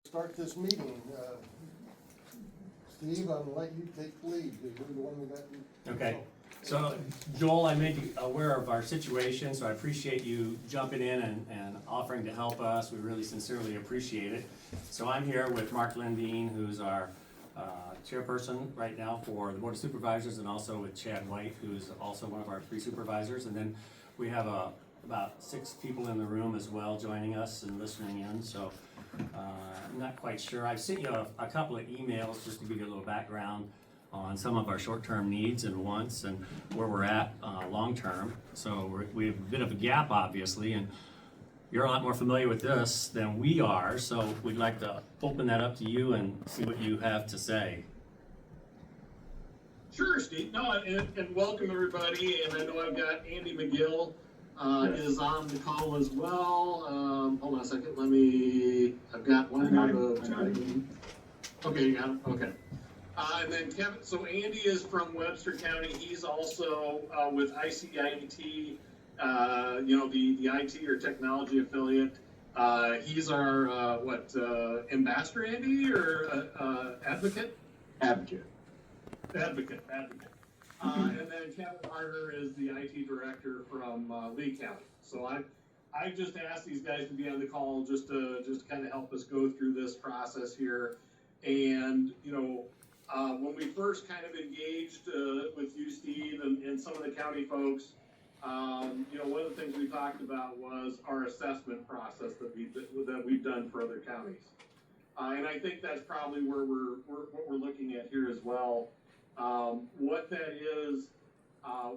Start this meeting. Steve, I'm gonna let you take the lead, because you're the one that got. Okay, so Joel, I made you aware of our situation, so I appreciate you jumping in and offering to help us. We really sincerely appreciate it. So I'm here with Mark Lindeen, who's our chairperson right now for the Board of Supervisors, and also with Chad White, who's also one of our 3 supervisors. And then we have about 6 people in the room as well joining us and listening in, so I'm not quite sure. I've sent you a couple of emails just to give you a little background on some of our short-term needs and wants and where we're at long-term. So we have a bit of a gap, obviously, and you're a lot more familiar with this than we are, so we'd like to open that up to you and see what you have to say. Sure, Steve. No, and welcome everybody. And I know I've got Andy McGill is on the call as well. Hold on a second. I've got one more to. Okay, you got it. Okay. And then Kevin. So Andy is from Webster County. He's also with ICIT. The IT or technology affiliate. He's our ambassador, Andy, or advocate? Advocate. Advocate. And then Kevin Harder is the IT director from Lee County. So I just asked these guys to be on the call just to kind of help us go through this process here. And when we first kind of engaged with you, Steve, and some of the county folks, one of the things we talked about was our assessment process that we've done for other counties. And I think that's probably where what we're looking at here as well. What that is,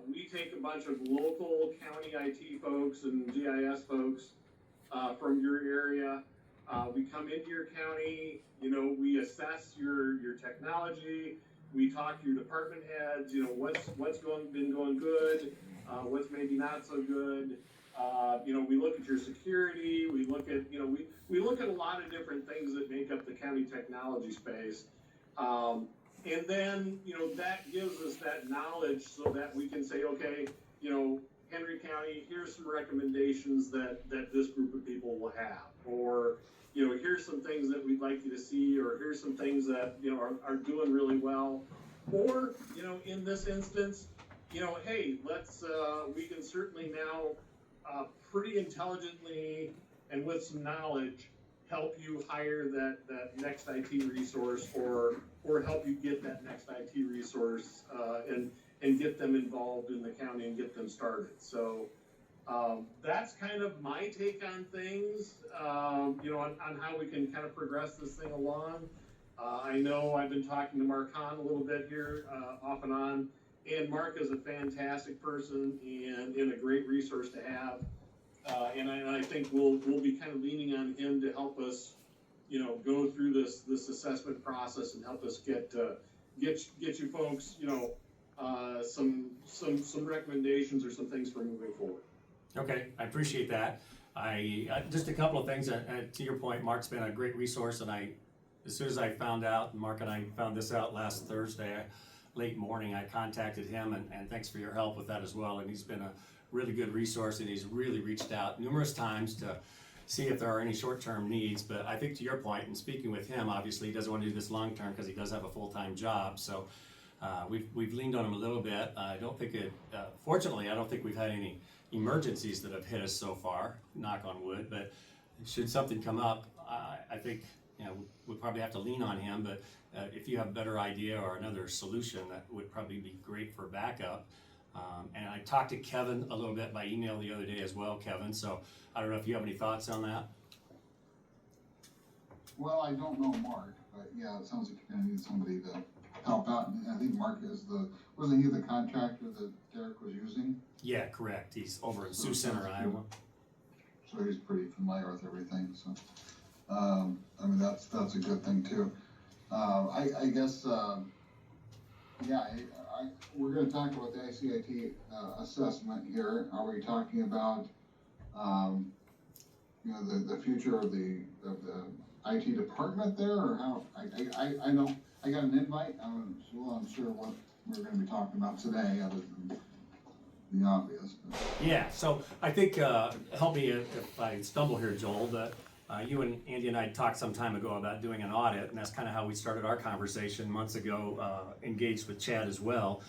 we take a bunch of local county IT folks and GIS folks from your area. We come into your county, we assess your technology. We talk to your department heads, what's been going good, what's maybe not so good. We look at your security. We look at we look at a lot of different things that make up the county technology space. And then, that gives us that knowledge so that we can say, okay, Henry County, here's some recommendations that this group of people will have. Or, here's some things that we'd like you to see, or here's some things that, are doing really well. Or, in this instance, hey, we can certainly now pretty intelligently and with some knowledge help you hire that next IT resource or help you get that next IT resource and get them involved in the county and get them started. So that's kind of my take on things, on how we can kind of progress this thing along. I know I've been talking to Mark Hahn a little bit here off and on, and Mark is a fantastic person and a great resource to have. And I think we'll be kind of leaning on him to help us, go through this assessment process and help us get you folks, some recommendations or some things for moving forward. Okay, I appreciate that. I just a couple of things. To your point, Mark's been a great resource, and as soon as I found out, Mark and I found this out last Thursday, late morning, I contacted him, and thanks for your help with that as well. And he's been a really good resource, and he's really reached out numerous times to see if there are any short-term needs. But I think to your point, and speaking with him, obviously he doesn't want to do this long-term because he does have a full-time job. So we've leaned on him a little bit. I don't think fortunately, I don't think we've had any emergencies that have hit us so far, knock on wood. But should something come up, I think we'll probably have to lean on him. But if you have a better idea or another solution, that would probably be great for backup. And I talked to Kevin a little bit by email the other day as well, Kevin. So I don't know if you have any thoughts on that. Well, I don't know Mark, but yeah, it sounds like you're gonna need somebody to help out. And I think Mark wasn't he the contractor that Derek was using? Yeah, correct. He's over in Sioux Center, Iowa. So he's pretty familiar with everything. So, that's a good thing too. I guess, we're going to talk about the ICIT assessment here. Are we talking about, the future of the IT department there, or how? I know I got an invite. I'm unsure what we're going to be talking about today, other than the obvious. Yeah. So I think help me if I stumble here, Joel. That You and Andy and I talked some time ago about doing an audit, and that's kind of how we started our conversation months ago, engaged with Chad as well.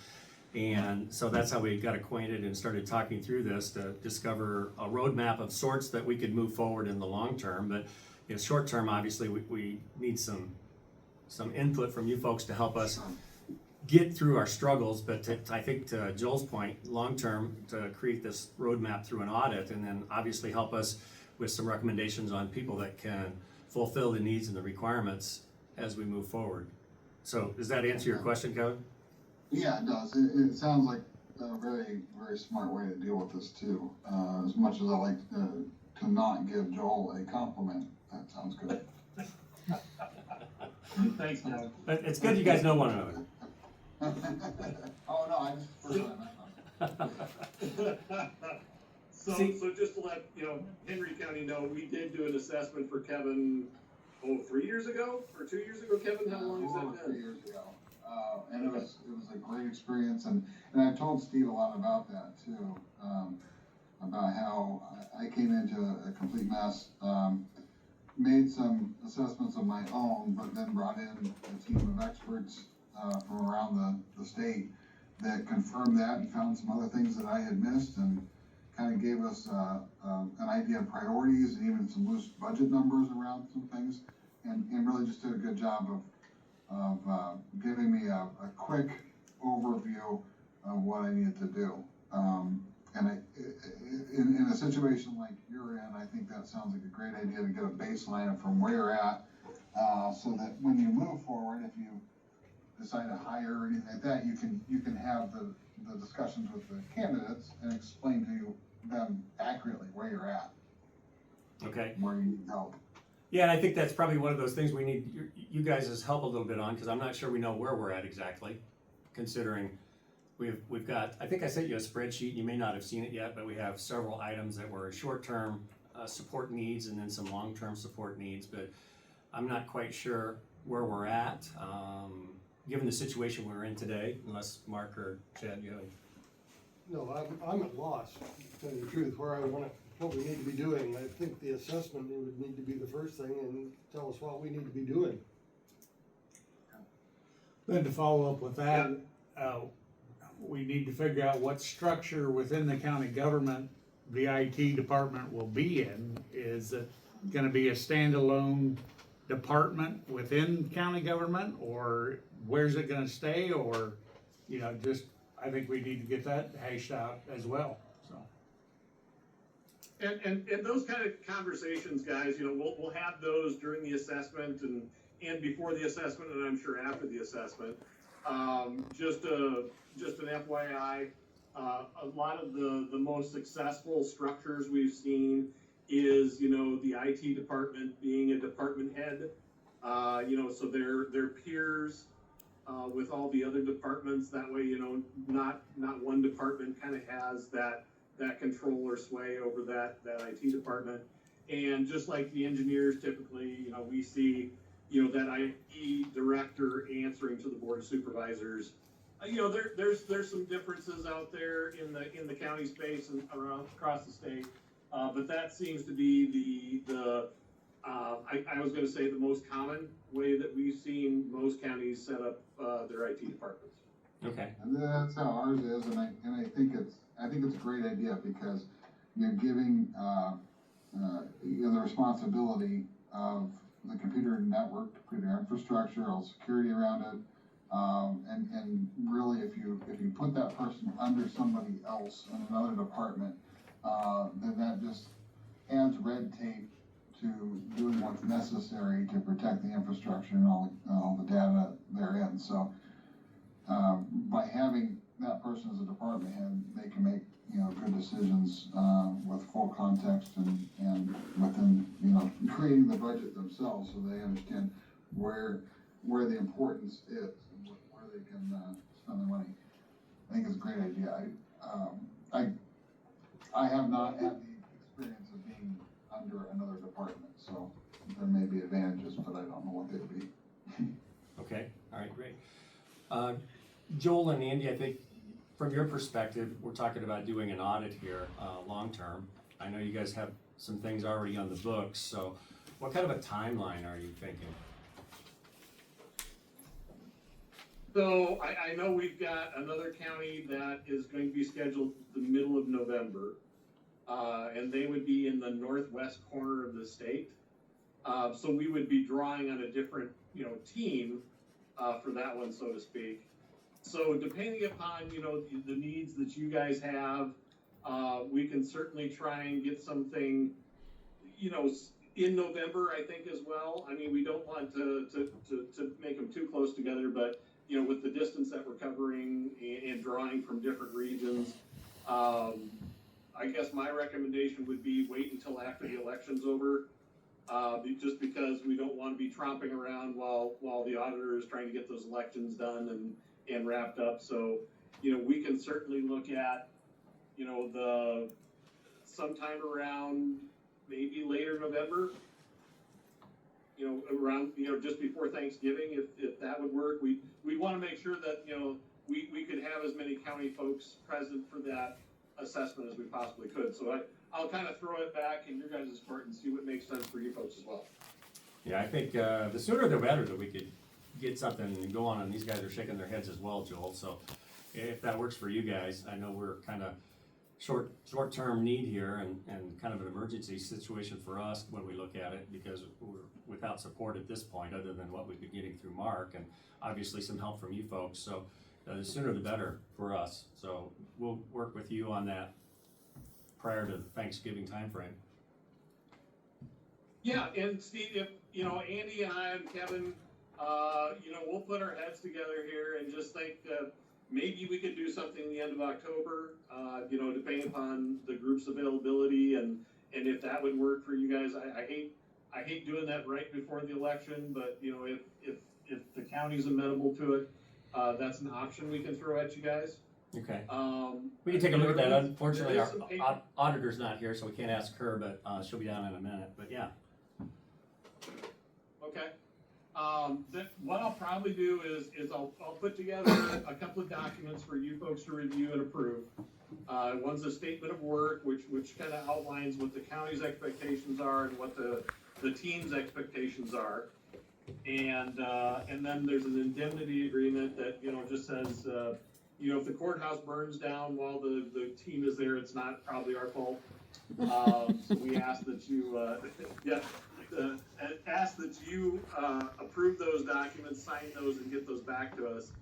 And so that's how we got acquainted and started talking through this to discover a roadmap of sorts that we could move forward in the long term. But short term, obviously, we need some input from you folks to help us get through our struggles. But I think to Joel's point, long term, to create this roadmap through an audit, and then obviously help us with some recommendations on people that can fulfill the needs and the requirements as we move forward. So does that answer your question, Kevin? Yeah, it does. It sounds like a very, very smart way to deal with this too. As much as I like to not give Joel a compliment, that sounds good. Thanks, Doug. But it's good you guys know one another. Oh, no, I just, first time I met him. So just to let, Henry County know, we did do an assessment for Kevin, 3 years ago, or 2 years ago, Kevin, how long has that Over 3 been? years ago. And it was a great experience, and I told Steve a lot about that too, about how I came into a complete mess, made some assessments of my own, but then brought in a team of experts from around the state that confirmed that and found some other things that I had missed, and kind of gave us an idea of priorities and even some loose budget numbers around some things, and really just did a good job of giving me a quick overview of what I needed to do. And in a situation like you're in, I think that sounds like a great idea to get a baseline from where you're at, so that when you move forward, if you decide to hire or anything like that, you can have the discussions with the candidates and explain to them accurately where you're at, Okay. where you need help. Yeah, and I think that's probably one of those things we need you guys' help a little bit on, because I'm not sure we know where we're at exactly, considering we've got, I think I sent you a spreadsheet, you may not have seen it yet, but we have several items that were short-term support needs and then some long-term support needs, but I'm not quite sure where we're at, given the situation we're in today, unless Mark or Chad, you have any. No, I'm at loss, to tell you the truth, what we need to be doing. I think the assessment would need to be the first thing and tell us what we need to be doing. Then to follow up with that, we need to figure out what structure within the county government the IT department will be in. Is it gonna be a standalone department within county government, or where's it gonna stay, or, just, I think we need to get that hashed out as well, so. And those kind of conversations, guys, we'll have those during the assessment and before the assessment, and I'm sure after the assessment. Just an FYI, a lot of the most successful structures we've seen is, the IT department being a department head, so they're peers with all the other departments. That way, not one department kind of has that control or sway over that IT department. And just like the engineers typically, we see, that IT director answering to the Board of Supervisors. There's some differences out there in the county space and around across the state, but that seems to be I was going to say the most common way that we've seen most counties set up their IT departments. Okay. And that's how ours is, and I think it's a great idea, because you're giving the responsibility of the computer network, computer infrastructure, all security around it, and really, if you put that person under somebody else in another department, then that just adds red tape to doing what's necessary to protect the infrastructure and all the data therein. So by having that person as a department head, they can make good decisions with full context and within creating the budget themselves, so they understand where the importance is and where they can spend their money. I think it's a great idea. I have not had the experience of being under another department, so there may be advantages, but I don't know what they'd be. Okay, all right, great. Joel and Andy, I think from your perspective, we're talking about doing an audit here, long-term. I know you guys have some things already on the books, so What kind of a timeline are you thinking? So I know we've got another county that is going to be scheduled the middle of November. And they would be in the northwest corner of the state. So we would be drawing on a different, team, for that one, so to speak. So depending upon, the needs that you guys have, we can certainly try and get something, in November, I think, as well. I mean, we don't want to make them too close together, but, with the distance that we're covering and drawing from different regions, I guess my recommendation would be wait until after the election's over, just because we don't want to be tromping around while the auditor is trying to get those elections done and wrapped up. So, we can certainly look at, the sometime around maybe later November, around, just before Thanksgiving, if that would work. We want to make sure that, we could have as many county folks present for that assessment as we possibly could. So I'll kind of throw it back in your guys' court and see what makes sense for you folks as well. Yeah, I think, the sooner the better that we could get something going, and these guys are shaking their heads as well, Joel, so if that works for you guys, I know we're kind of short-term need here and kind of an emergency situation for us when we look at it, because we're without support at this point, other than what we've been getting through Mark, and obviously some help from you folks, so the sooner the better for us. So we'll work with you on that prior to the Thanksgiving timeframe. Yeah, and Steve, if, Andy and I and Kevin, we'll put our heads together here and just think, maybe we could do something the end of October, depending upon the group's availability and if that would work for you guys. I hate doing that right before the election, but, if the county's amenable to it, that's an option we can throw at you guys. Okay. We can take a look at that. Unfortunately, there is some our auditor's not here, so we can't ask her, but she'll be down in a minute, but yeah. Okay. Then what I'll probably do is I'll put together a couple of documents for you folks to review and approve. One's a statement of work, which kind of outlines what the county's expectations are and what the team's expectations are. And then there's an indemnity agreement that, just says, if the courthouse burns down while the team is there, it's not probably our fault. So we ask that you, approve those documents, sign those, and get those back to us.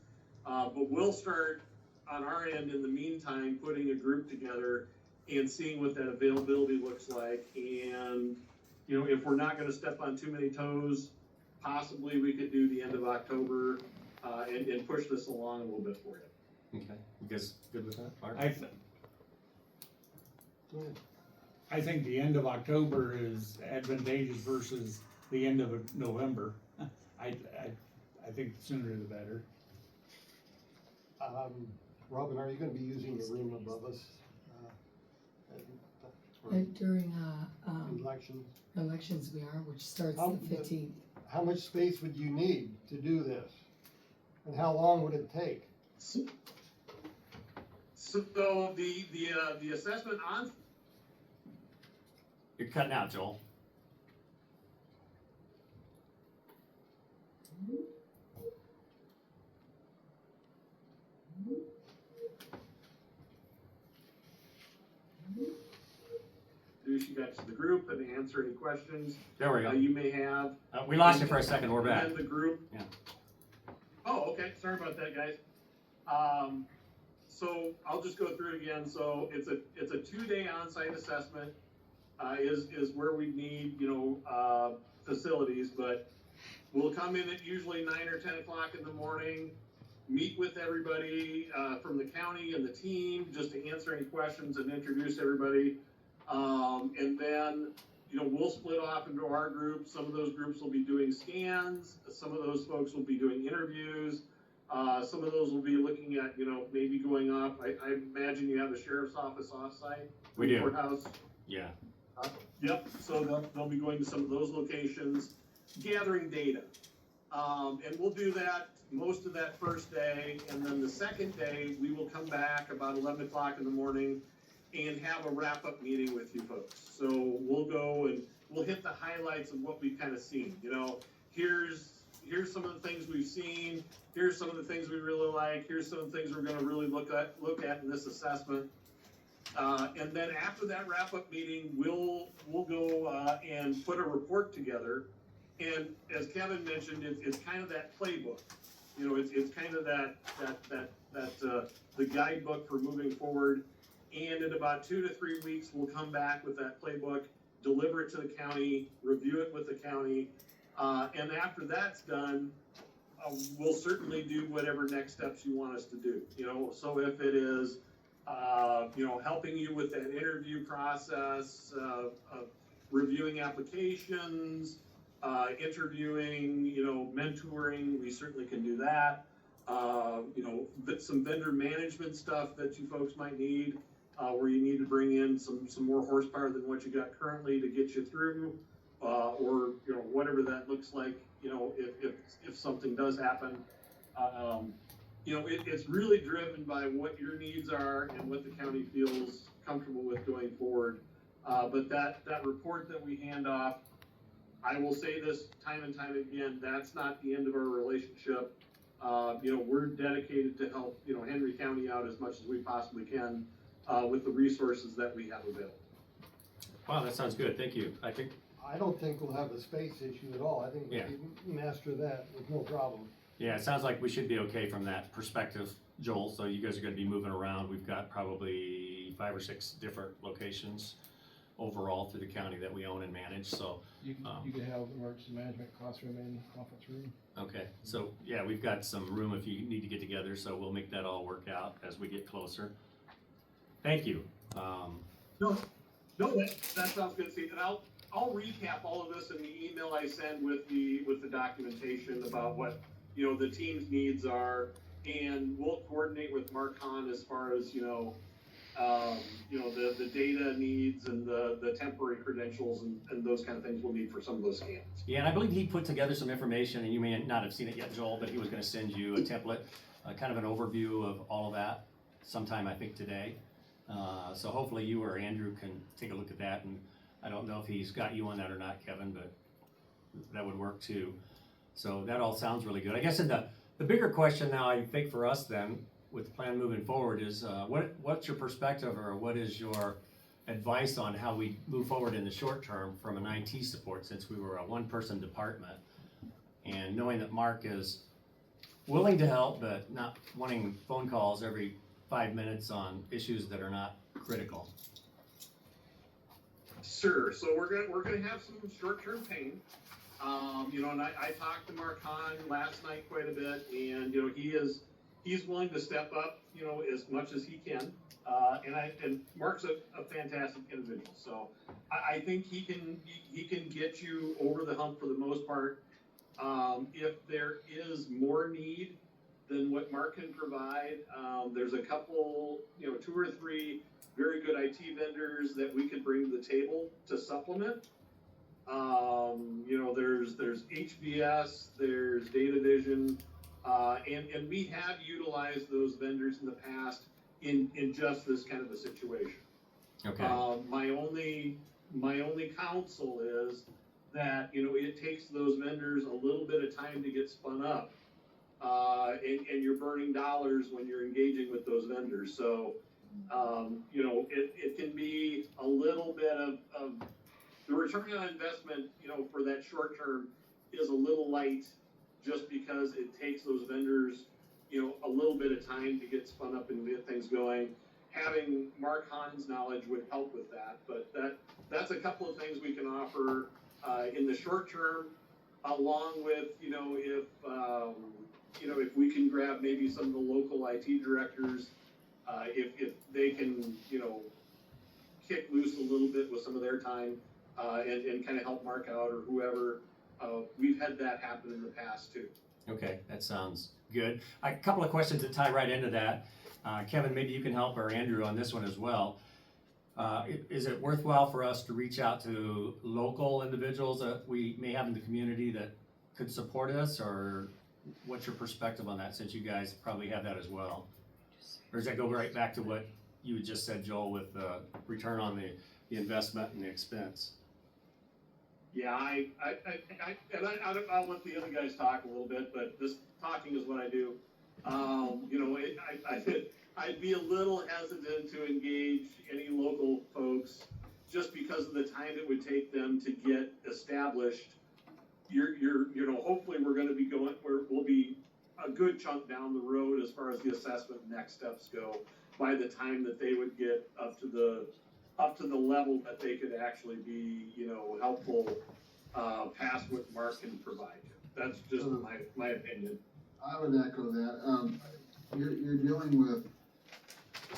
But we'll start on our end in the meantime, putting a group together and seeing what that availability looks like. And, if we're not gonna step on too many toes, possibly we could do the end of October, and push this along a little bit for you. Okay. You guys good with that? Mark? Go ahead. I think the end of October is advantageous versus the end of November. I think the sooner the better. Robin, are you gonna be using the room above us? During Elections? elections we are, which starts How- the 15th. How much space would you need to do this? And how long would it take? So the assessment on, You're cutting out, Joel. introduce you guys to the group and answer any questions There we go. you may have. We lost you for a second, we're back. And the group. Yeah. Oh, okay, sorry about that, guys. So I'll just go through it again. So it's a 2-day on-site assessment, is where we need, facilities, but we'll come in at usually 9 or 10 o'clock in the morning, meet with everybody, from the county and the team, just to answer any questions and introduce everybody. And then, we'll split off into our groups. Some of those groups will be doing scans. Some of those folks will be doing interviews. Some of those will be looking at, maybe going off. I imagine you have a sheriff's office offsite. We do. Courthouse. Yeah. Yep, so they'll be going to some of those locations, gathering data. And we'll do that most of that first day, and then the second day, we will come back about 11 o'clock in the morning and have a wrap-up meeting with you folks. So we'll go and we'll hit the highlights of what we've kind of seen. You know, here's some of the things we've seen. Here's some of the things we really like. Here's some of the things we're going to really look at in this assessment. And then after that wrap-up meeting, we'll go and put a report together. And as Kevin mentioned, it's kind of that playbook. You know, it's kind of the guidebook for moving forward. And in about 2 to 3 weeks, we'll come back with that playbook, deliver it to the county, review it with the county. And after that's done, we'll certainly do whatever next steps you want us to do. You know, so if it is, you know, helping you with that interview process, reviewing applications, interviewing, you know, mentoring, we certainly can do that. You know, some vendor management stuff that you folks might need, where you need to bring in some more horsepower than what you got currently to get you through, or, you know, whatever that looks like, you know, if something does happen. You know, it's really driven by what your needs are and what the county feels comfortable with going forward. But that report that we hand off, I will say this time and time again, that's not the end of our relationship. You know, we're dedicated to help, you know, Henry County out as much as we possibly can, with the resources that we have available. Wow, that sounds good, thank you. I don't think we'll have a space issue at all. I think we Yeah. can master that with no problem. Yeah, it sounds like we should be okay from that perspective, Joel, so you guys are gonna be moving around. We've got probably 5 or 6 different locations overall through the county that we own and manage, so. You can have emergency management classroom and conference room. Okay, so, yeah, we've got some room if you need to get together, so we'll make that all work out as we get closer. Thank you. No, that sounds good, Steve. And I'll recap all of this in the email I send with the documentation about what, you know, the team's needs are, and we'll coordinate with Mark Hahn as far as, you know, the data needs and the temporary credentials and those kind of things we'll need for some of those scans. Yeah, and I believe he put together some information, and you may not have seen it yet, Joel, but he was gonna send you a template, kind of an overview of all of that sometime, I think, today. So hopefully you or Andrew can take a look at that, and I don't know if he's got you on that or not, Kevin, but that would work too. So that all sounds really good. I guess in the bigger question now, I think for us then, with the plan moving forward is, what's your perspective, or what is your advice on how we move forward in the short term from an IT support, since we were a one-person department? And knowing that Mark is willing to help, but not wanting phone calls every 5 minutes on issues that are not critical. Sure. So we're gonna have some short-term pain. You know, and I talked to Mark Hahn last night quite a bit, and you know, he's willing to step up, you know, as much as he can. And Mark's a fantastic individual, so I think he can get you over the hump for the most part. If there is more need than what Mark can provide, there's a couple, you know, 2 or 3 very good IT vendors that we could bring to the table to supplement. You know, there's HBS, there's DataVision, and we have utilized those vendors in the past in just this kind of a situation. Okay. My only counsel is that, you know, it takes those vendors a little bit of time to get spun up, and you're burning dollars when you're engaging with those vendors. So, you know, it can be a little bit of the return on investment, you know, for that short term is a little light, just because it takes those vendors, you know, a little bit of time to get spun up and get things going. Having Mark Hahn's knowledge would help with that, but that's a couple of things we can offer in the short term, along with, you know, if we can grab maybe some of the local IT directors, if they can, you know, kick loose a little bit with some of their time, and kind of help Mark out or whoever. We've had that happen in the past too. Okay, that sounds good. A couple of questions that tie right into that. Kevin, maybe you can help, or Andrew, on this one as well. Is it worthwhile for us to reach out to local individuals that we may have in the community that could support us, or what's your perspective on that, since you guys probably have that as well? Or does that go right back to what you just said, Joel, with the return on the investment and the expense? Yeah, I'll let the other guys talk a little bit, but this talking is what I do. You know, I'd be a little hesitant to engage any local folks just because of the time it would take them to get established. You know, hopefully we'll be a good chunk down the road as far as the assessment next steps go by the time that they would get up to the level that they could actually be, you know, helpful, past what Mark can provide you. That's just my opinion. I would echo that. You're dealing with,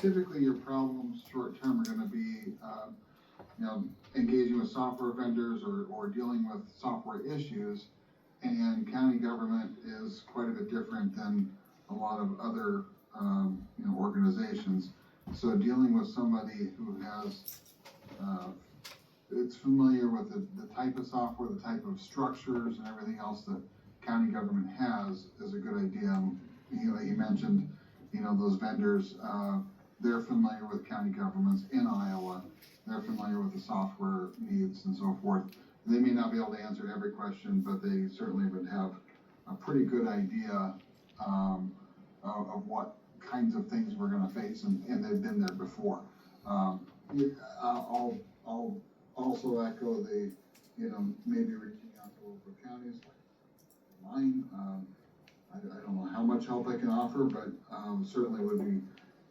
typically your problems short-term are gonna be, you know, engaging with software vendors or dealing with software issues. And county government is quite a bit different than a lot of other, you know, organizations. So dealing with somebody who has, it's familiar with the type of software, the type of structures and everything else that county government has is a good idea. He mentioned, you know, those vendors, they're familiar with county governments in Iowa. They're familiar with the software needs and so forth. They may not be able to answer every question, but they certainly would have a pretty good idea, of what kinds of things we're gonna face, and they've been there before. I'll also echo the, you know, maybe reaching out to local counties like mine. I don't know how much help I can offer, but certainly would be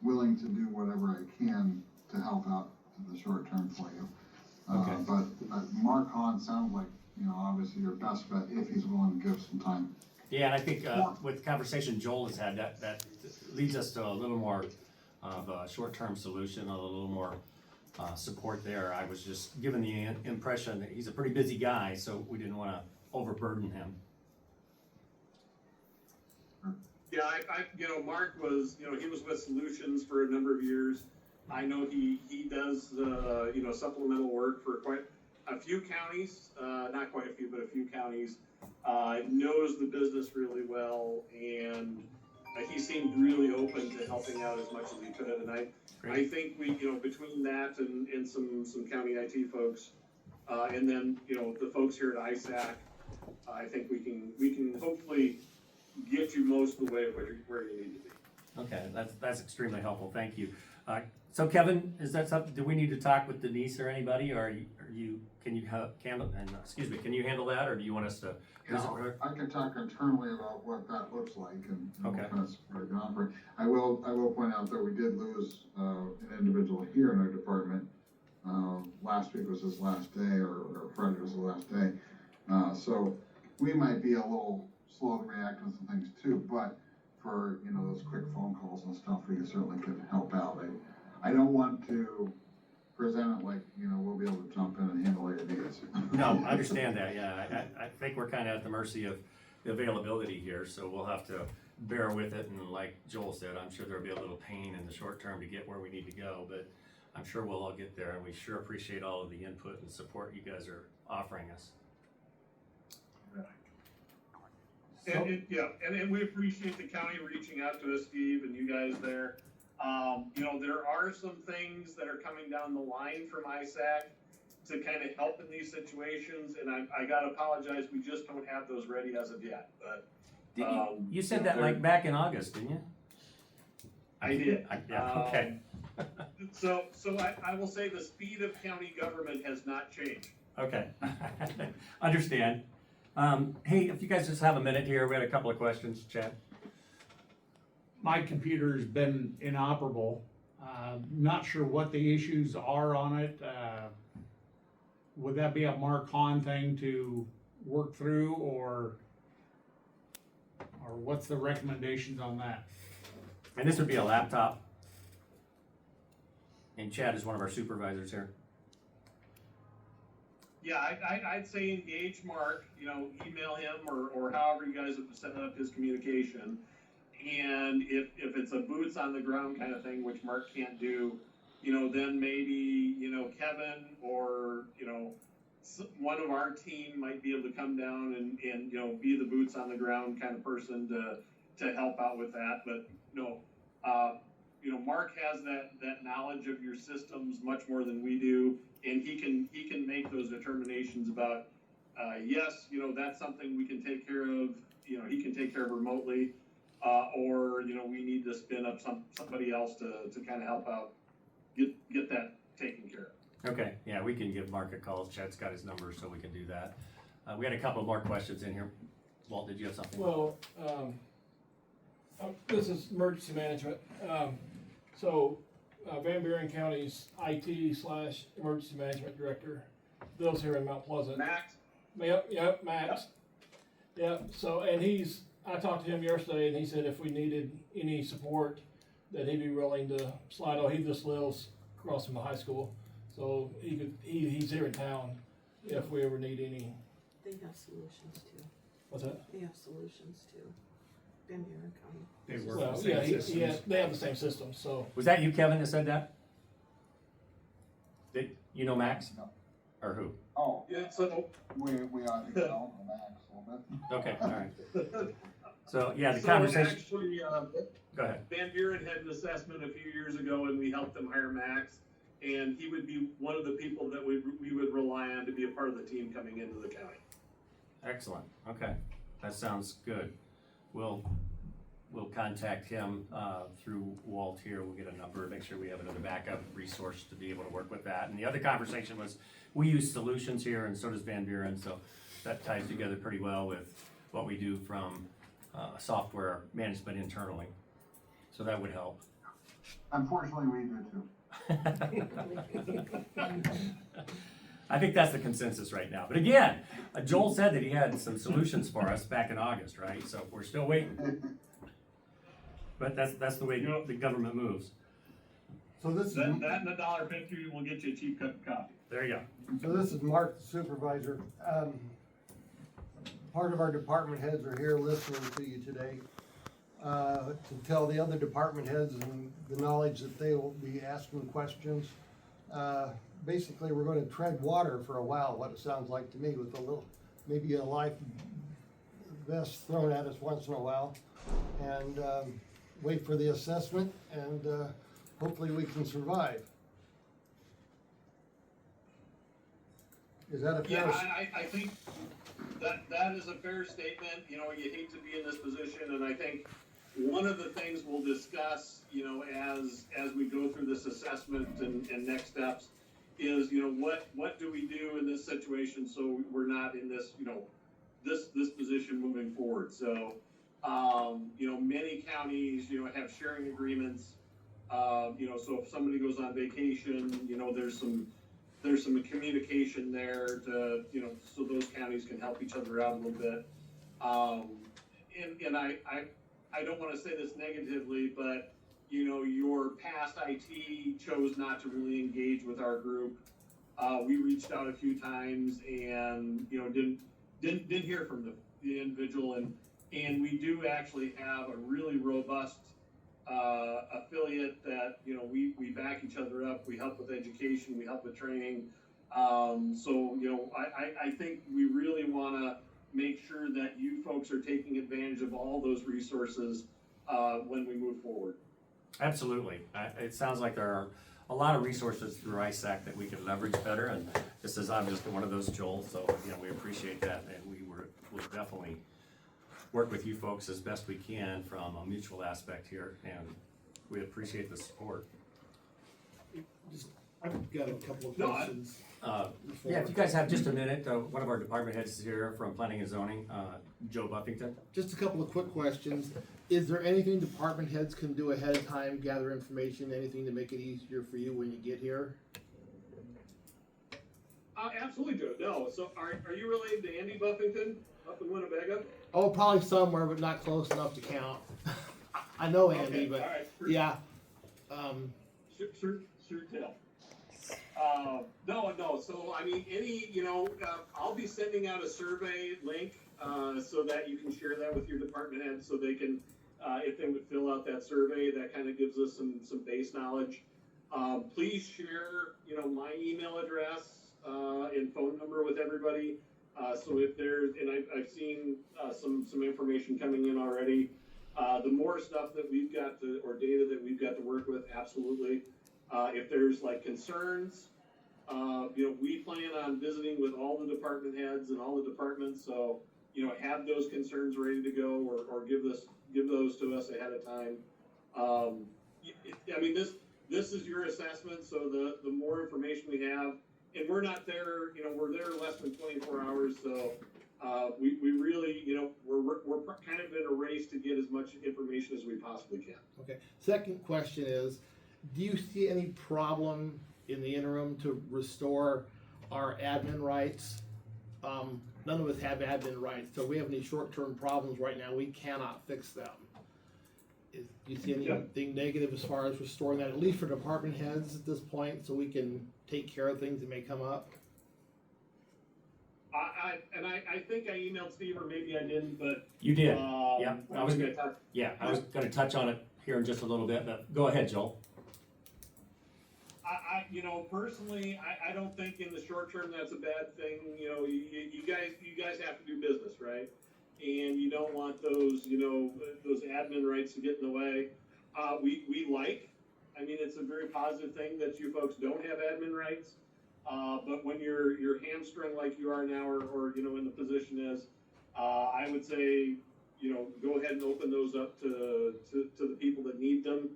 willing to do whatever I can to help out in the short term for you. Okay. But Mark Hahn sounds like, you know, obviously your best bet if he's willing to give some time. Yeah, and I think with the conversation Joel has had, that leads us to a little more of a short-term solution, a little more support there. I was just given the impression that he's a pretty busy guy, so we didn't want to overburden him. Yeah, you know, Mark was, you know, he was with Solutions for a number of years. I know he does, you know, supplemental work for quite a few counties, not quite a few, but a few counties. Knows the business really well, and he seemed really open to helping out as much as he could. And I think we, you know, between that and some county IT folks, and then, you know, the folks here at ISAC, I think we can hopefully get you most of the way where you need to be. Okay, that's extremely helpful. Thank you. So Kevin, is that something? Do we need to talk with Denise or anybody, or can you handle? And excuse me, can you handle that, or do you want us to visit her? I can talk internally about what that looks like and Okay. what kind of support I can offer. I will point out that we did lose an individual here in our department. Last week was his last day, or Friday was the last day. So we might be a little slow to react on some things too, but for, you know, those quick phone calls and stuff, we certainly could help out. I don't want to present it like, you know, we'll be able to jump in and handle your needs. No, I understand that. Yeah, I think we're kind of at the mercy of the availability here, so we'll have to bear with it. And like Joel said, I'm sure there'll be a little pain in the short term to get where we need to go, but I'm sure we'll all get there. And we sure appreciate all of the input and support you guys are offering us. And we appreciate the county reaching out to us, Steve, and you guys there. You know, there are some things that are coming down the line from ISAC to kind of help in these situations, and I gotta apologize, we just don't have those ready as of yet, but. You said that like back in August, didn't you? I did. Yeah, okay. So I will say the speed of county government has not changed. Okay, understand. Hey, if you guys just have a minute here, we had a couple of questions, Chad. My computer's been inoperable. Not sure what the issues are on it. Would that be a Mark Hahn thing to work through, or what's the recommendations on that? And this would be a laptop. And Chad is one of our supervisors here. Yeah, I'd say engage Mark, you know, email him or however you guys have set up his communication. And if it's a boots on the ground kind of thing, which Mark can't do, you know, then maybe, you know, Kevin or, you know, one of our team might be able to come down and you know, be the boots on the ground kind of person to help out with that. But, you know, Mark has that knowledge of your systems much more than we do. And he can make those determinations about, yes, you know, that's something we can take care of, you know, he can take care of remotely, or, you know, we need to spin up somebody else to kind of help out, get that taken care of. Okay, yeah, we can give Mark a call. Chad's got his number, so we can do that. We had a couple more questions in here. Walt, did you have something? Well, this is emergency management. Van Buren County's IT/emergency management director lives here in Mount Pleasant. Max? Yep, Max. Yep, so, and I talked to him yesterday and he said if we needed any support, that he'd be willing to slide on. He just lives across from the high school. So he's here in town if we ever need any. They have solutions too. What's that? They have solutions too. Van Buren County. They work Well, the same yeah, systems. they have the same system, so. Was that you, Kevin, that said that? Did you know Max? No. Or who? Oh, Yeah, so, we ought to get on the Max a little bit. Okay, all right. So, yeah, the so conversation, actually, go ahead. Van Buren had an assessment a few years ago and we helped them hire Max. And he would be one of the people that we would rely on to be a part of the team coming into the county. Excellent, okay, that sounds good. We'll contact him, through Walt here. We'll get a number, make sure we have another backup resource to be able to work with that. And the other conversation was, we use solutions here and so does Van Buren, so that ties together pretty well with what we do from, software management internally. So that would help. Unfortunately, we do too. I think that's the consensus right now. But again, Joel said that he had some solutions for us back in August, right? So we're still waiting. But that's the way the government moves. So this is, That and $1.50 will get you a cheap cup of coffee. There you go. so this is Mark, the supervisor. Part of our department heads are here listening to you today, to tell the other department heads and the knowledge that they will be asking questions. Basically, we're gonna tread water for a while, what it sounds like to me, with a little, maybe a life vest thrown at us once in a while. And, wait for the assessment and, hopefully we can survive. Is that a fair? Yeah, I think that is a fair statement. You know, you hate to be in this position, and I think one of the things we'll discuss, you know, as we go through this assessment and next steps is, you know, what do we do in this situation so we're not in this, you know, this position moving forward. So, you know, many counties, you know, have sharing agreements. You know, so if somebody goes on vacation, you know, there's some communication there to, you know, so those counties can help each other out a little bit. And I don't wanna say this negatively, but, you know, your past IT chose not to really engage with our group. We reached out a few times and, you know, didn't hear from the individual, and we do actually have a really robust affiliate that, you know, we back each other up, we help with education, we help with training. So, you know, I think we really wanna make sure that you folks are taking advantage of all those resources when we move forward. Absolutely. It sounds like there are a lot of resources through ISAC that we could leverage better, and this is obviously one of those, Joel, so, you know, we appreciate that, and we'll definitely work with you folks as best we can from a mutual aspect here, and we appreciate the support. I've got a couple of No, questions. Yeah, if you guys have just a minute, one of our department heads is here from Planning and Zoning, Joe Buffington. Just a couple of quick questions. Is there anything department heads can do ahead of time, gather information, anything to make it easier for you when you get here? Absolutely, Joe. No, so are you related to Andy Buffington up in Winnebago? Oh, probably somewhere, but not close enough to count. I know Andy, Okay, but all right. yeah. Sure tell. No, so I mean, you know, I'll be sending out a survey link, so that you can share that with your department head, so they can, if they would fill out that survey, that kind of gives us some base knowledge. Please share, you know, my email address, and phone number with everybody. So if there's, and I've seen, some information coming in already. The more stuff that we've got or data that we've got to work with, absolutely. If there's like concerns, we plan on visiting with all the department heads and all the departments, so, have those concerns ready to go, or give those to us ahead of time. This is your assessment, so the more information we have, and we're not there, we're there less than 24 hours, so, we really, we're kind of in a race to get as much information as we possibly can. Okay, second question is, do you see any problem in the interim to restore our admin rights? None of us have admin rights, so if we have any short-term problems right now, we cannot fix them. Do you see anything negative as far as restoring that, at least for department heads at this point, so we can take care of things that may come up? I think I emailed Steve, or maybe I didn't, but. You did, yeah, I was gonna gonna touch on it here in just a little bit, but go ahead, Joel. Personally, I don't think in the short term that's a bad thing. You guys have to do business, right? And you don't want those admin rights to get in the way. It's a very positive thing that you folks don't have admin rights. But when you're hamstrung like you are now, or in the position is, I would say, go ahead and open those up to the people that need them.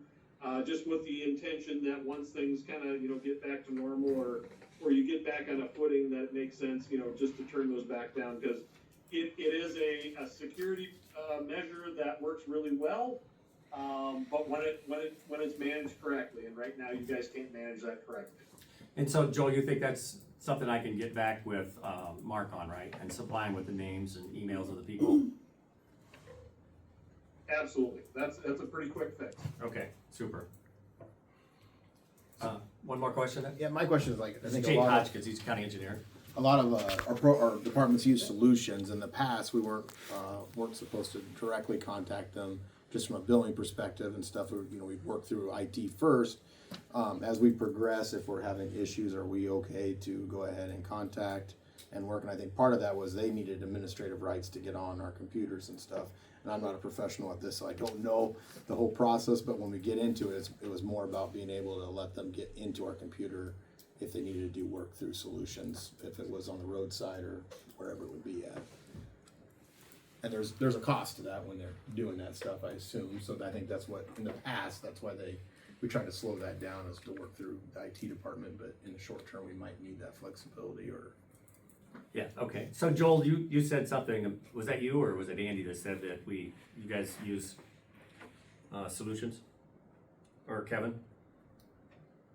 Just with the intention that once things kind of, get back to normal, or you get back on a footing that it makes sense, just to turn those back down, because it is a security measure that works really well. But when it's managed correctly, and right now you guys can't manage that correctly. And so, Joel, you think that's something I can get back with Mark on, right? And supply him with the names and emails of the people? Absolutely. That's a pretty quick fix. Okay, super. One more question then? Yeah, my question is I think Jake Hodgkins, he's county engineer. a lot of our departments use solutions. In the past, we weren't supposed to directly contact them just from a billing perspective and stuff. We work through IT first. As we progress, if we're having issues, are we okay to go ahead and contact and work? And I think part of that was they needed administrative rights to get on our computers and stuff. And I'm not a professional at this, so I don't know the whole process, but when we get into it, it was more about being able to let them get into our computer if they needed to do work through solutions, if it was on the roadside or wherever it would be at. And there's a cost to that when they're doing that stuff, I assume. So I think that's what, in the past, that's why we tried to slow that down, is to work through the IT department, but in the short term, we might need that flexibility or. Yeah, okay. So Joel, you said something, was that you or was it Andy that said that you guys use solutions? Or Kevin?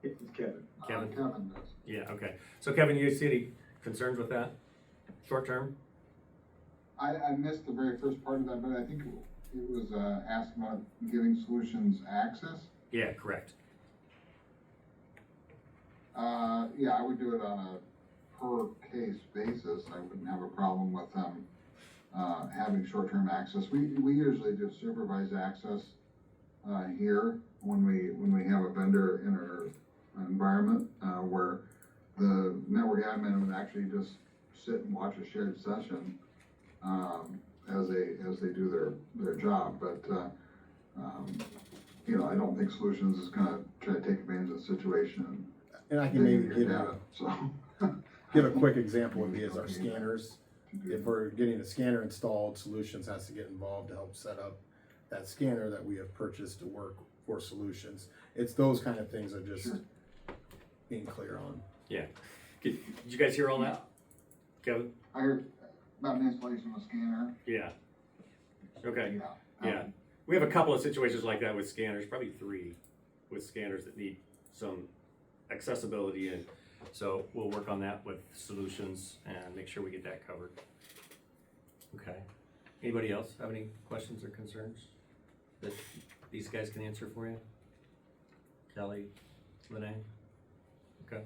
It's Kevin. Kevin? Kevin does. Yeah, okay. So Kevin, you see any concerns with that, short term? I missed the very first part of that, but I think it was asking about giving solutions access. Yeah, correct. Yeah, I would do it on a per case basis. I wouldn't have a problem with them having short-term access. We usually do supervised access here when we have a vendor in our environment where the network admin would actually just sit and watch a shared session as they do their job. But I don't think Solutions is going to try to take advantage of the situation. And I can maybe your give data. So give a quick example would be as our scanners. If we're getting a scanner installed, Solutions has to get involved to help set up that scanner that we have purchased to work for Solutions. It's those kind of things that just being clear on. Yeah. Did you guys hear all that? Kevin? I heard about an installation of a scanner. Yeah. Okay. Yeah. Yeah. We have a couple of situations like that with scanners, probably 3 with scanners that need some accessibility, and so we'll work on that with Solutions and make sure we get that covered. Okay. Anybody else have any questions or concerns that these guys can answer for you? Kelly, Lene? Okay.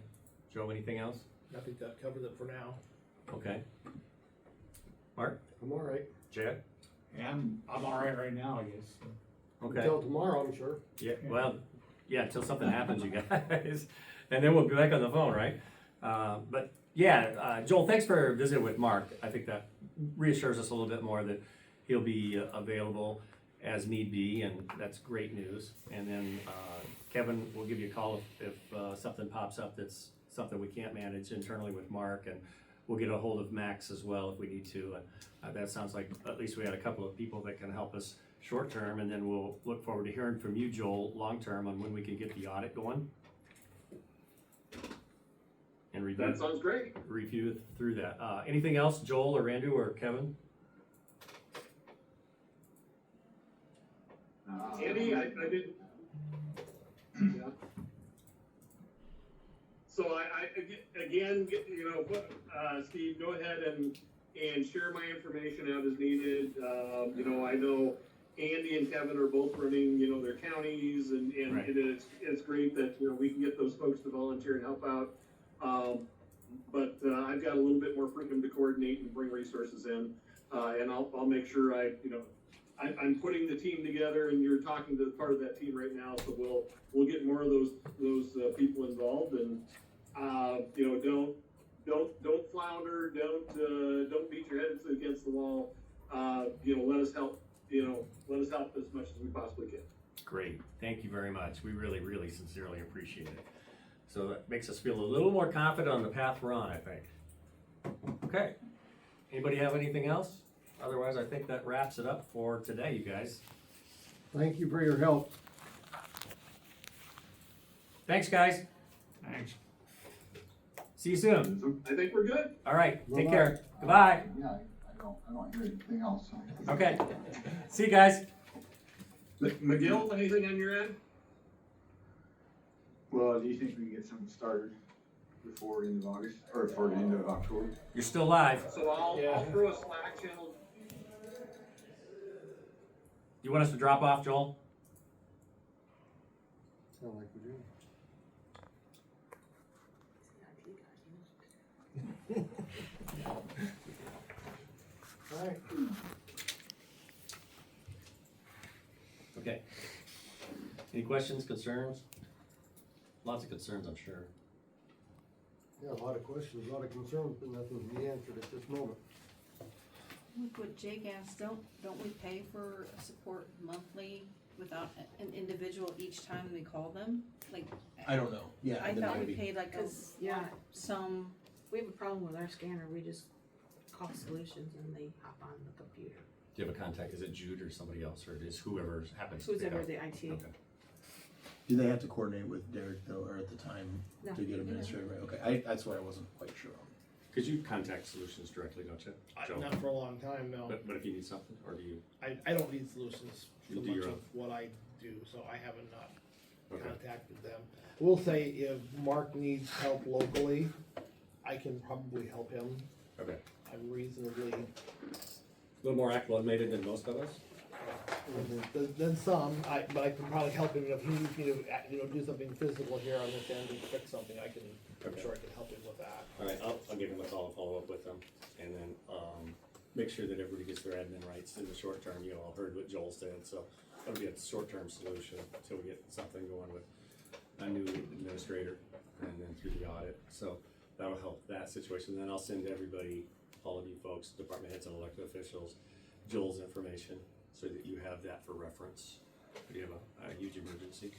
Joe, anything else? I think that covers it for now. Okay. Mark? I'm all right. Chad? Yeah, I'm all right now, I guess. Okay. Until tomorrow, I'm sure. Yeah, well, yeah, until something happens, you guys, and then we'll be back on the phone, right? But yeah, Joel, thanks for visiting with Mark. I think that reassures us a little bit more that he'll be available as need be, and that's great news. And then Kevin will give you a call if something pops up that's something we can't manage internally with Mark, and we'll get a hold of Max as well if we need to. That sounds like at least we had a couple of people that can help us short term, and then we'll look forward to hearing from you, Joel, long term on when we can get the audit going. And That sounds great. review through that. Anything else, Joel or Andrew or Kevin? Andy, I did. Yeah. So again, you know, Steve, go ahead and share my information out as needed. You know, I know Andy and Kevin are both running, you know, their counties, and Right. it's great that, you know, we can get those folks to volunteer and help out. But I've got a little bit more freedom to coordinate and bring resources in, and I'll make sure I'm putting the team together, and you're talking to part of that team right now, so we'll get more of those people involved, and you know, don't flounder, don't beat your heads against the wall. You know, let us help as much as we possibly can. Great, thank you very much. We really, really sincerely appreciate it. So that makes us feel a little more confident on the path we're on, I think. Okay, anybody have anything else? Otherwise, I think that wraps it up for today, you guys. Thank you for your help. Thanks, guys. Thanks. See you soon. I think we're good. All right, take Bye-bye. care. Goodbye. Yeah, I don't hear anything else. Okay. See you guys. McGill, anything on your end? Well, do you think we can get something started before the end of August, or before the end of October? You're still live. So I'll throw a Slack channel. You want us to drop off, Joel? Sound like we do. All right. Okay. Any questions, concerns? Lots of concerns, I'm sure. Yeah, a lot of questions, a lot of concerns, but nothing to be answered at this moment. Look what Jake asked, don't we pay for support monthly without an individual each time we call them? Like, I don't know, yeah. I then thought we maybe- paid like a, Cause, yeah, some, we have a problem with our scanner, we just call Solutions and they hop on the computer. Do you have a contact? Is it Jude or somebody else, or is whoever happens to Who's pick ever up? the IT. Okay. Do they have to coordinate with Derek though, or at the time No. to get administrative, right? Okay, that's what I wasn't quite sure on. Because you contact Solutions directly, don't you? Joe? Not for a long time, no. But if you need something, or do you? I don't need Solutions You so do much your of own. what I do, so I haven't not Okay. contacted them. We'll say if Mark needs help locally, I can probably help him. Okay. I'm reasonably, A little more acclimated than most of us? than some, but I can probably help him if he needs me to, do something physical here on this end and fix something, I'm Okay. sure I can help him with that. All right, I'll give him a call and follow up with them, and then, make sure that everybody gets their admin rights in the short term. You all heard what Joel said, so that'll be a short-term solution until we get something going with a new administrator and then through the audit. So that'll help that situation. Then I'll send everybody, all of you folks, department heads and elected officials, Joel's information so that you have that for reference. If you have a huge emergency.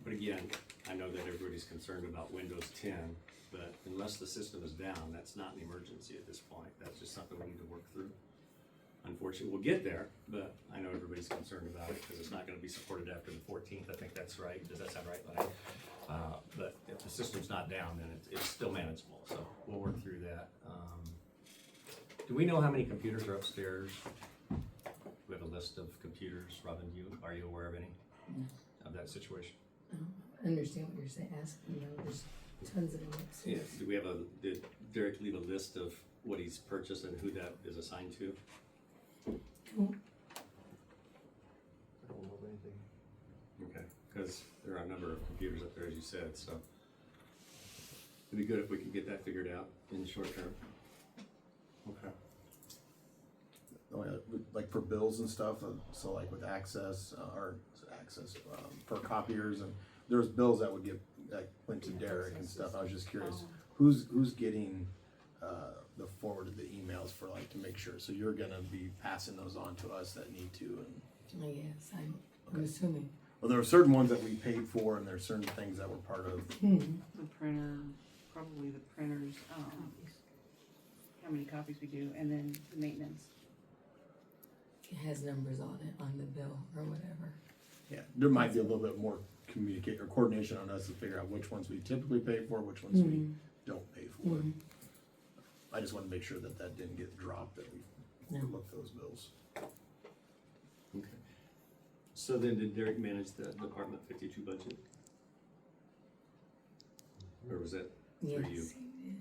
But again, I know that everybody's concerned about Windows 10, but unless the system is down, that's not an emergency at this point. That's just something we need to work through. Unfortunately, we'll get there, but I know everybody's concerned about it because it's not gonna be supported after the 14th. I think that's right. Does that sound right, Lenny? But if the system's not down, then it's still manageable, so we'll work through that. Do we know how many computers are upstairs? We have a list of computers. Robin, are you aware of any of that situation? I understand what you're saying, asking, there's tons of them Yeah, upstairs. do we have did Derek leave a list of what he's purchased and who that is assigned to? Cool. I don't know of anything. Okay, because there are a number of computers up there, as you said, so it'd be good if we could get that figured out in the short term. Okay. Oh, yeah, like for bills and stuff, so like with access, for copiers, and there's bills that would get, like, went to Derek and stuff. I was just curious, who's getting, the forward of the emails for, like, to make sure? So you're gonna be passing those on to us that need to, and, I guess, I'm assuming. Well, there were certain ones that we paid for, and there are certain things that were part of. The printer, probably the printers, how many copies we do, and then the maintenance. It has numbers on it, on the bill or whatever. Yeah, there might be a little bit more communicate or coordination on us to figure out which ones we typically pay for, which ones we don't pay for. I just want to make sure that that didn't get dropped, that we No. look those bills. Okay. So then did Derek manage the Department 52 budget? Or was that for you? Yes, he did.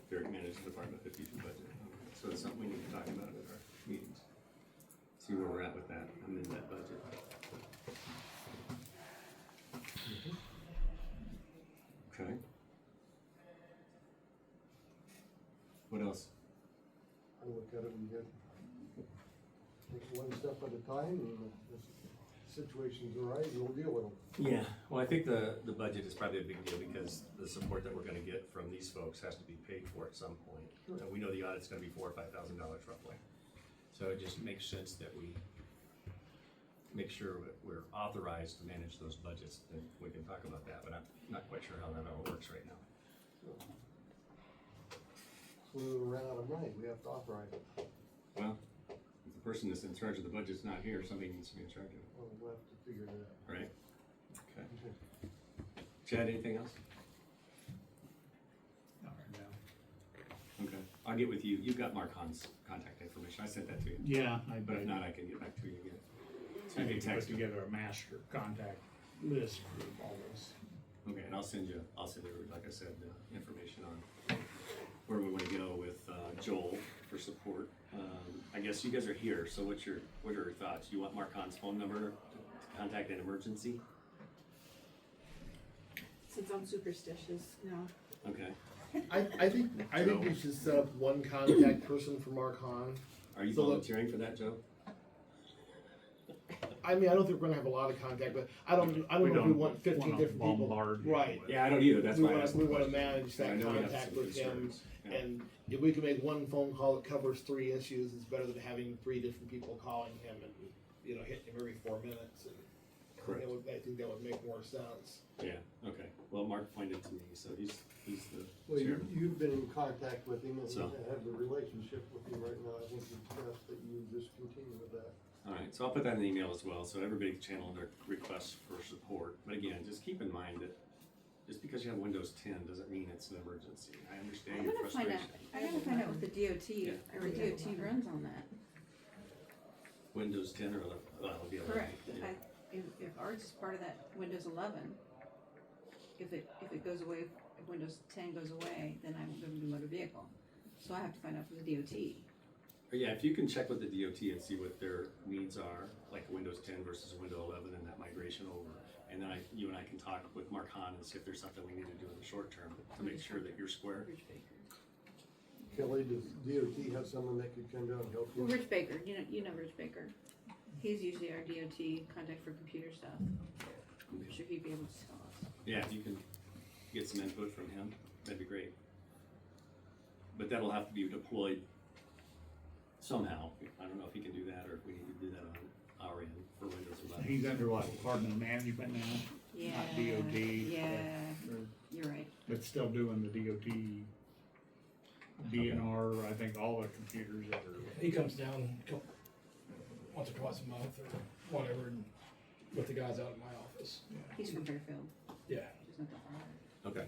Derek managed the Department 52 budget. Okay. So it's something we need to talk about at our meetings. See where we're at with that, amend that budget. Okay. What else? I look at it and get, take it one step at a time, and if situations arise, we'll deal with them. Yeah, well, I think the budget is probably a big deal because the support that we're gonna get from these folks has to be paid for at some point. Sure. And we know the audit's gonna be $4,000 or $5,000 roughly. So it just makes sense that we make sure that we're authorized to manage those budgets, and we can talk about that, but I'm not quite sure how that all works right now. So we ran out of money, we have to authorize it. Well, if the person that's in charge of the budget's not here, somebody needs to be in charge of it, Well, we'll have to figure it out. right? Okay. Chad, anything else? Not right now. Okay, I'll get with you. You've got Mark Hahn's contact information. I sent that to you. Yeah, But if not, I can get back to you again. So I you need can to put text me. together a master contact list for all this. Okay, and I'll send you, like I said, the information on where we wanna go with, Joel for support. I guess you guys are here, so what are your thoughts? You want Mark Hahn's phone number to contact an emergency? Since I'm superstitious, no. Okay. I think we should set up one contact person for Mark Hahn. Are you So the- volunteering for that, Joe? I mean, I don't think we're gonna have a lot of contact, but I don't know if we want 15 wanna different people. bombard you Right. with- Yeah, I don't either. That's We why I wanna, asked the we wanna question. manage I that know you have contact some with him, concerns. Yeah. and if we can make one phone call that covers 3 issues, it's better than having 3 different people calling him and, hitting him every 4 minutes, and Correct. I think that would make more sense. Yeah, okay. Well, Mark pointed to me, so he's the Well, chairman. you've been in contact with him and So- have a relationship with him right now, I think it's best that you just continue with that. All right, so I'll put that in the email as well, so everybody can channel their requests for support. But again, just keep in mind that just because you have Windows 10 doesn't mean it's an emergency. I understand I'm your gonna find out, frustration. I gotta find out what the DOT, Yeah. or DOT runs on that. Windows 10 or 11, well, it'll be 11. Correct, Yeah. if ours is part of that Windows 11, if it goes away, if Windows 10 goes away, then I won't be able to do motor vehicle. So I have to find out from the DOT. But yeah, if you can check with the DOT and see what their needs are, like Windows 10 versus Windows 11 and that migration over. And then you and I can talk with Mark Hahn and see if there's something we need to do in the short term to make sure that you're square. Kelly, does DOT have someone that could come down and help you? Well, Rich Baker, you know Rich Baker. He's usually our DOT contact for computer stuff. I'm sure he'd be able to tell us. Yeah, if you can get some input from him, that'd be great. But that'll have to be deployed somehow. I don't know if he can do that or if we need to do that on our end for Windows 11. He's under what, Department of Management now? Yeah. Not DOT. Yeah, you're right. But still doing the DOT, DNR, I think all the computers that are. He comes down once or twice a month or whatever, and with the guys out in my office. He's from Fairfield. Yeah. He's not that far. Okay.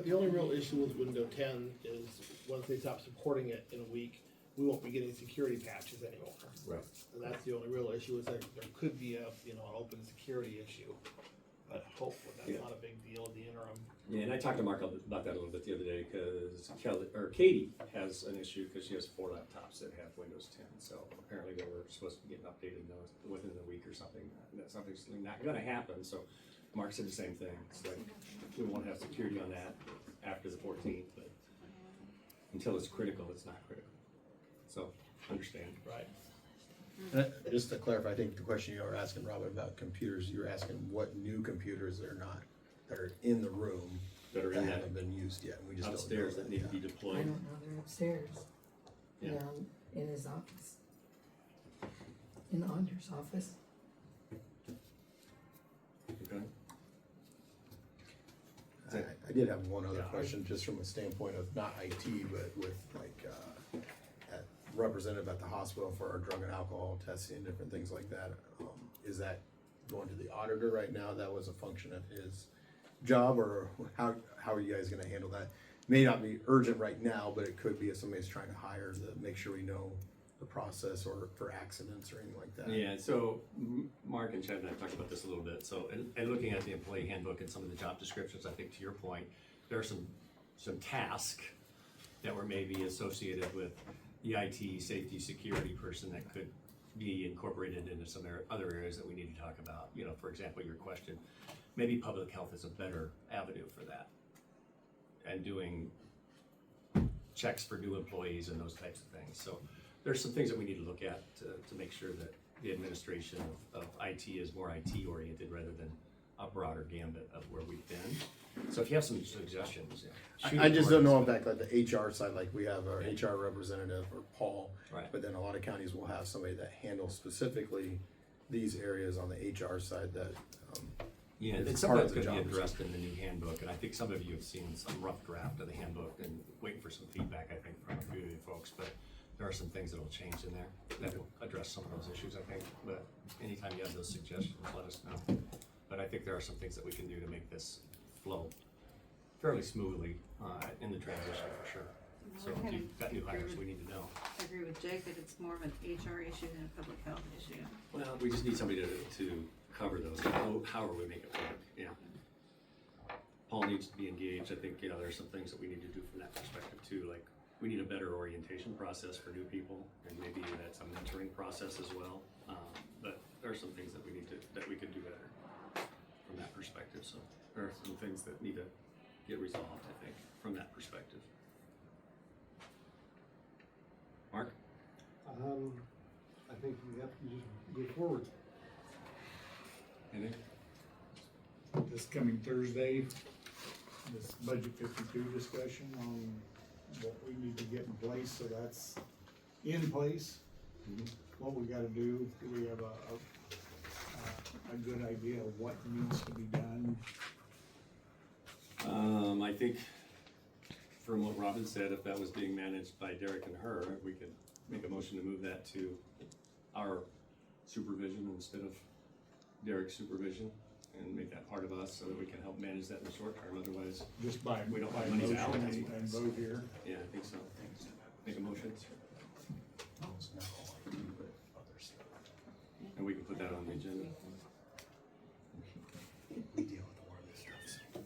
The only real issue with Windows 10 is once they stop supporting it in a week, we won't be getting security patches anymore. Right. And that's the only real issue, is that there could be an open security issue. But hopefully that's not a big deal in the interim. Yeah, and I talked to Mark about that a little bit the other day because Katie has an issue because she has 4 laptops that have Windows 10. So apparently they were supposed to be getting updated within a week or something. That's obviously not going to happen. So Mark said the same thing. It's like we want to have security on that after the 14th, but until it's critical, it's not critical. So understand. Right. Just to clarify, I think the question you were asking, Robin, about computers, you were asking what new computers that are in the room That are that in that haven't been used yet. We just don't know upstairs that need to be I deployed. don't know, they're upstairs. Yeah. Down in his office. In Anders' office. did have one other Yeah, question, just from a standpoint of not IT, but with like, representative at the hospital for our drug and alcohol testing and different things like that. Is that going to the auditor right now? That was a function of his job, or how are you guys gonna handle that? May not be urgent right now, but it could be if somebody's trying to hire to make sure we know the process or for accidents or anything like that. Yeah, so Mark and Chad and I talked about this a little bit, so, and looking at the employee handbook and some of the job descriptions, I think to your point, there are some tasks that were maybe associated with the IT, safety, security person that could be incorporated into some other areas that we need to talk about. You know, for example, your question, maybe public health is a better avenue for that. And doing checks for new employees and those types of things. So there's some things that we need to look at to make sure that the administration of IT is more IT oriented rather than a broader gambit of where we've been. So if you have some suggestions, shoot I them just for don't us. know if that, like the HR side, like we have our HR representative or Paul. Right. But then a lot of counties will have somebody that handles specifically these areas on the HR side that, Yeah, It's it's part something of that's the gonna be job addressed in the new handbook, and I think some of you have seen some rough draft of the handbook and waiting for some feedback, I think, from a few of you folks, but there are some things that'll change in there that will address some of those issues, I think, but anytime you have those suggestions, let us know. But I think there are some things that we can do to make this flow fairly smoothly, in the transition for sure. So if you've got new hires, we need to know. I agree with Jake that it's more of an HR issue than a public health issue. Well, we just need somebody to cover those, however we make it work, yeah. Paul needs to be engaged, I think, you know, there's some things that we need to do from that perspective too, like, we need a better orientation process for new people, and maybe that's a mentoring process as well, but there are some things that that we could do better from that perspective, so there are some things that need to get resolved, I think, from that perspective. Mark? I think we have to just go forward. Anything? This coming Thursday, this budget 52 discussion on what we need to get in place, so that's in place. What we gotta do we have a good idea of what needs to be done? I think from what Robin said, if that was being managed by Derek and her, we could make a motion to move that to our supervision instead of Derek's supervision and make that part of us so that we can help manage that in the short term, otherwise, Just by, We don't by have money's motion allocated. and vote here. yeah, I think so. Make a motion, and we can put that on the agenda. we deal with more of this stuff.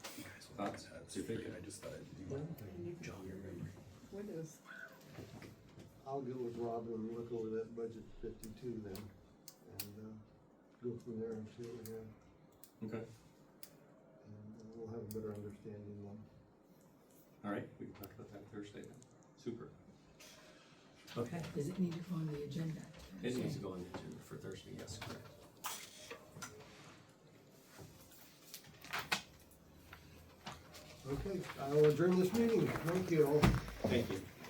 So you guys will Thoughts? have So you think- I just thought I'd jog your memory. Windows. I'll go with Rob and look over that budget 52 then, and go from there and see what we have. Okay, And we'll have a better understanding then. all right, we can talk about that Thursday then. Super. Okay. Does it need to go on the agenda? It needs to go on the agenda for Thursday, yes, correct. Okay, I will adjourn this meeting. Thank you all. Thank you.